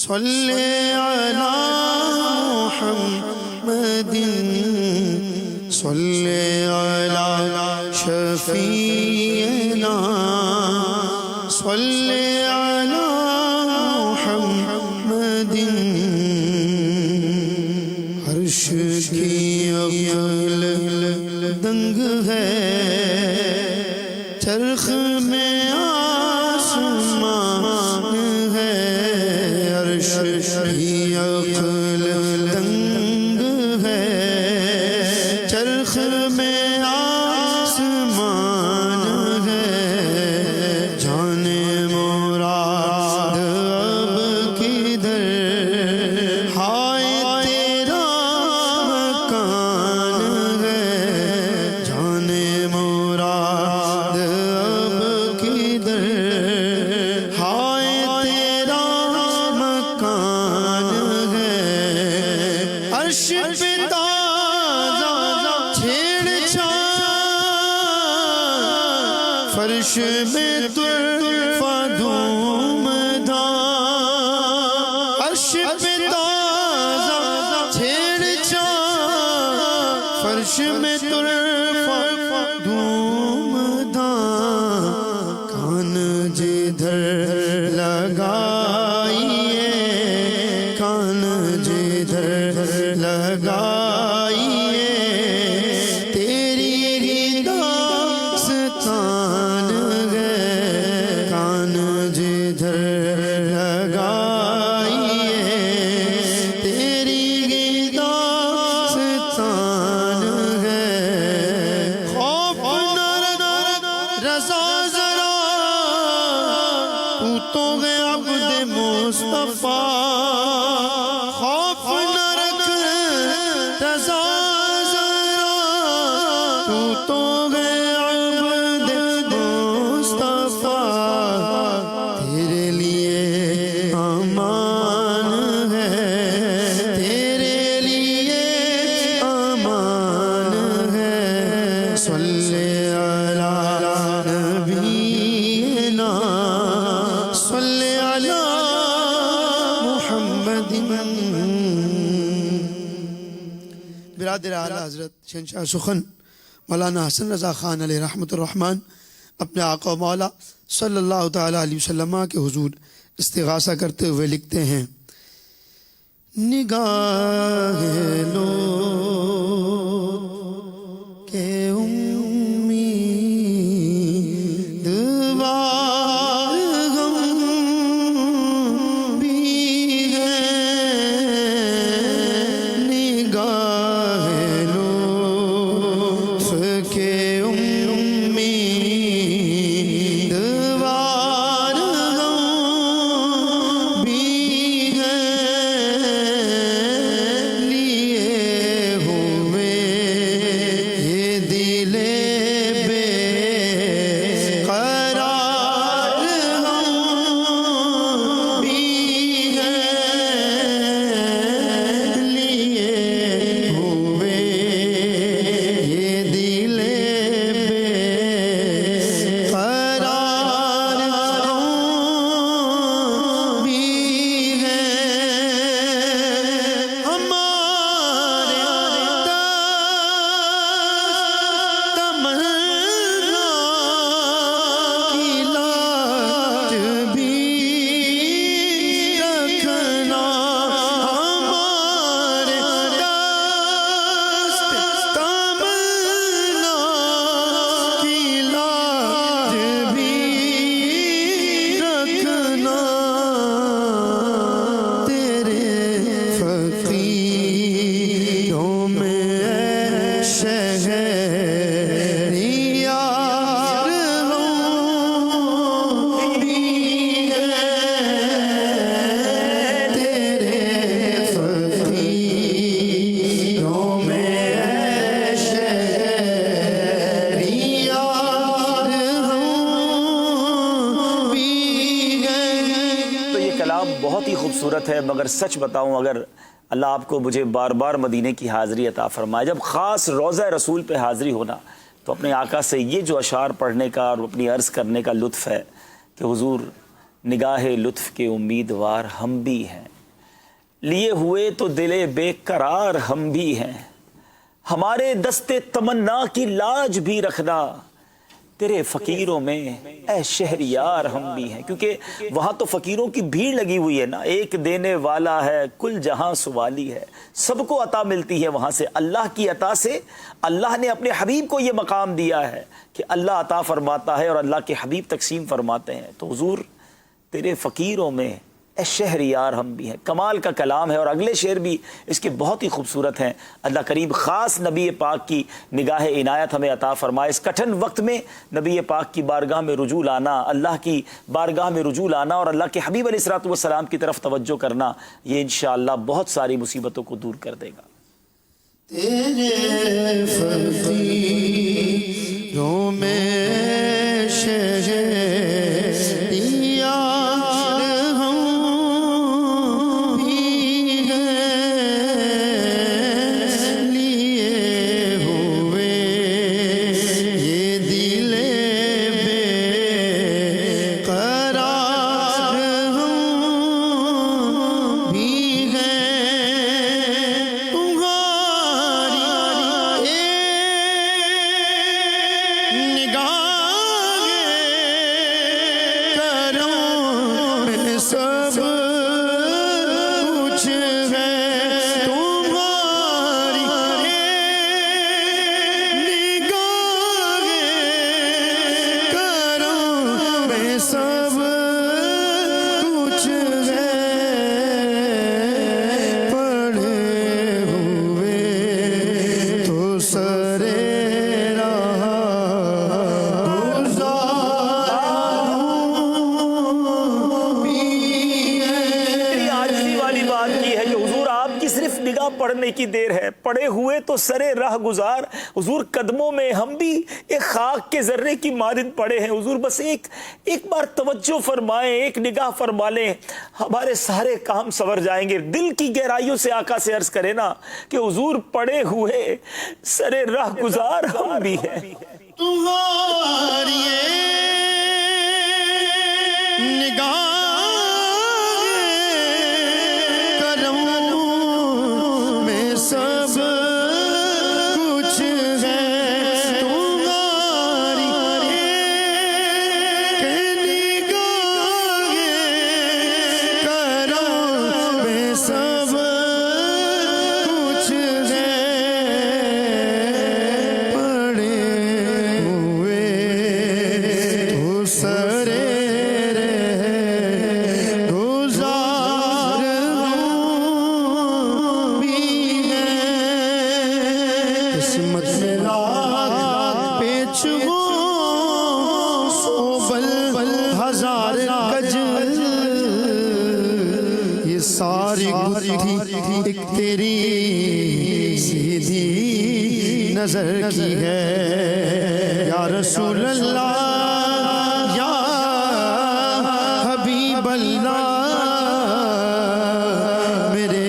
صلی علی محمد صلی علی شفیعنا صلی علی محمد عرش کی عقل دنگ ہے چرخ میں آسمان ہے عرش کی عقل دنگ ہے چرخ میں آسمان ہے جان مراد اب کدھر ہائے تیرا مکان ہے جان مراد اب کدھر ہائے تیرا مکان ہے عرش پہ تازہ چھیڑ چھاؤ فرش میں طرفہ دھوم دھام عرش پہ تازہ چھیڑ چھاؤ فرش میں طرفہ دھوم دھام کان جدھر لگائیے کان جدھر لگائیے تیری داستان ہے کان جدھر لگائیے تیری داستان ہے خوف نہ رکھ رضا ذرا تو گے عبد مصطفیٰ خوف نہ رکھ رضا ذرا تو گے عبد مصطفیٰ تیرے لیے امان ہے تیرے لیے امان ہے صلی علی نبینا صلی علی محمد برادر اعلیٰ حضرت شہنشاہ سخن مولانا حسن رضا خان علیہ رحمۃ الرحمن اپنے آقا و مولا صلی اللہ تعالیٰ علیہ وسلم کے حضور استغاثہ کرتے ہوئے لکھتے ہیں نگاہ لو کہ امیدوار غم بھی ہے نگاہ لطف کے امیدوار غم بھی ہے لیے ہوئے یہ دل بے قرار ہم بھی ہے لیے ہوئے یہ دل بے قرار ہم بھی ہے ہمارے تمنا کی لاج بھی رکھنا ہمارے تمنا کی لاج بھی رکھنا تیرے فقیروں میں اے شہریار ہم بھی ہے تیرے فقیروں میں اے شہریار ہم بھی ہے تو یہ کلام بہت ہی خوبصورت ہے، مگر سچ بتاؤں اگر اللہ آپ کو مجھے بار بار مدینے کی حاضری عطا فرمائے، جب خاص روضہ رسول پہ حاضری ہونا تو اپنے آقا سے یہ جو اشعار پڑھنے کا اور اپنی عرض کرنے کا لطف ہے کہ حضور نگاہ لطف کے امیدوار ہم بھی ہیں لیے ہوئے تو دل بے قرار ہم بھی ہیں، ہمارے دستے تمنا کی لاج بھی رکھنا، تیرے فقیروں میں اے شہریار ہم بھی ہیں. کیونکہ وہاں تو فقیروں کی بھیڑ لگی ہوئی ہے نا. ایک دینے والا ہے کل جہاں سوالی ہے. سب کو عطا ملتی ہے وہاں سے، اللہ کی عطا سے. اللہ نے اپنے حبیب کو یہ مقام دیا ہے کہ اللہ عطا فرماتا ہے اور اللہ کے حبیب تقسیم فرماتے ہیں. تو حضور تیرے فقیروں میں اے شہریار ہم بھی ہیں. کمال کا کلام ہے اور اگلے شعر بھی اس کے بہت ہی خوبصورت ہیں. اللہ کریم خاص نبی پاک کی نگاہ عنایت ہمیں عطا فرمائے. اس کٹھن وقت میں نبی پاک کی بارگاہ میں رجوع لانا، اللہ کی بارگاہ میں رجوع لانا اور اللہ کے حبیب علیہ الصلوۃ والسلام کی طرف توجہ کرنا، یہ انشاءاللہ بہت ساری مصیبتوں کو دور کر دے گا. تیرے فقیروں میں شہریار ہم بھی ہیں، لیے ہوئے یہ دل بے قرار ہم بھی ہیں. سب کچھ ہے تمہاری نگاہ کرم میں، سب کچھ ہے پڑے ہوئے تو سرے نگاہ پڑھنے کی دیر ہے، پڑے ہوئے تو سرے راہ گزار. حضور قدموں میں ہم بھی ایک خاک کے ذرے کی مانند پڑے ہیں. حضور بس ایک بار توجہ فرمائیں، ایک نگاہ فرما لیں، ہمارے سارے کام سنور جائیں گے. دل کی گہرائیوں سے آقا سے عرض کرے نا کہ حضور پڑے ہوئے سرے راہ گزار ہم بھی ہیں. تمہاری نگاہ سب کچھ ہے تمہاری نگاہ کرم میں، سب کچھ ہے پڑے ہوئے تو سرے ہزار گج یہ ساری گتھی ایک تیری سیدھی نظر کی ہے. یا رسول اللہ یا حبیب اللہ میرے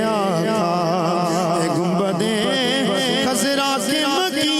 آقا اے گنبد خضرا کے مکی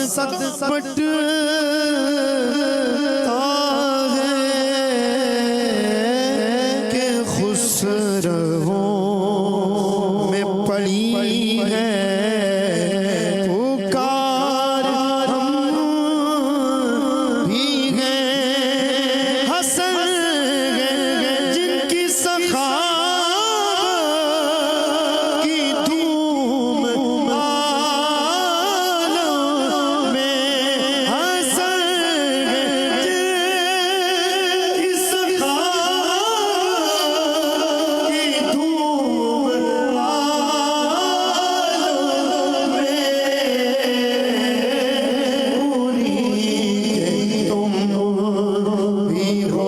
پٹتا ہے کہ خسرووں میں پڑی ہے پکار، ہم بھی ہیں حسن جن کی سخا کی دھوم عالم میں، حسن جن کی سخا کی دھوم عالم میں، تم بھی ہو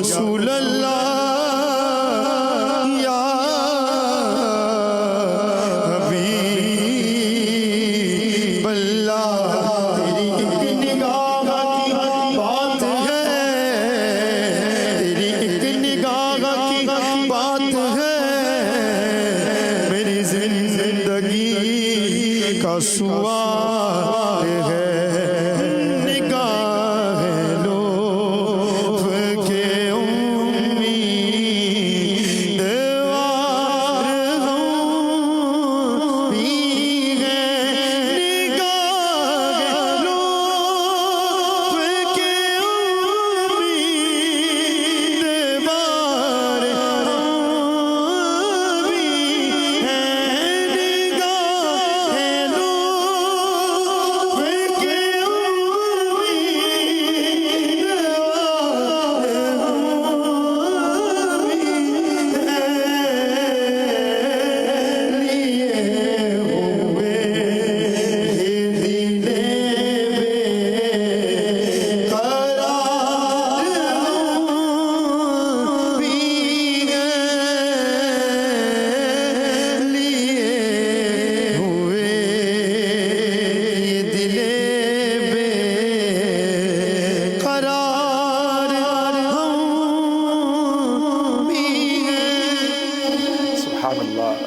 رسول اللہ یا حبیب اللہ، تیری ایک نگاہ کی بات ہے، تیری ایک نگاہ کی بات ہے، میری زندگی کا سوال ہے،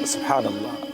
سبحان اللہ